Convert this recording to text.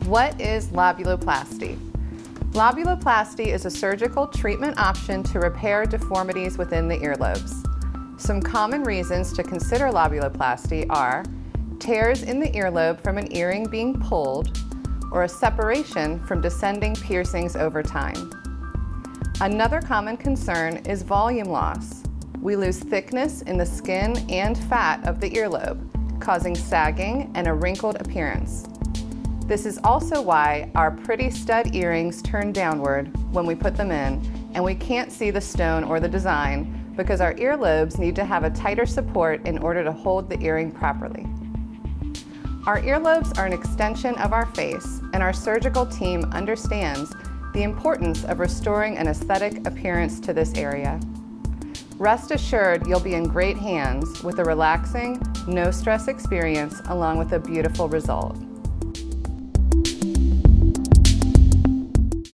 What is lobuloplasty? Lobuloplasty is a surgical treatment option to repair deformities within the earlobes. Some common reasons to consider lobuloplasty are tears in the earlobe from an earring being pulled, or a separation from descending piercings over time. Another common concern is volume loss. We lose thickness in the skin and fat of the earlobe, causing sagging and a wrinkled appearance. This is also why our pretty stud earrings turn downward when we put them in, and we can't see the stone or the design because our earlobes need to have a tighter support in order to hold the earring properly. Our earlobes are an extension of our face, and our surgical team understands the importance of restoring an aesthetic appearance to this area. Rest assured you'll be in great hands with a relaxing, no-stress experience along with a beautiful result.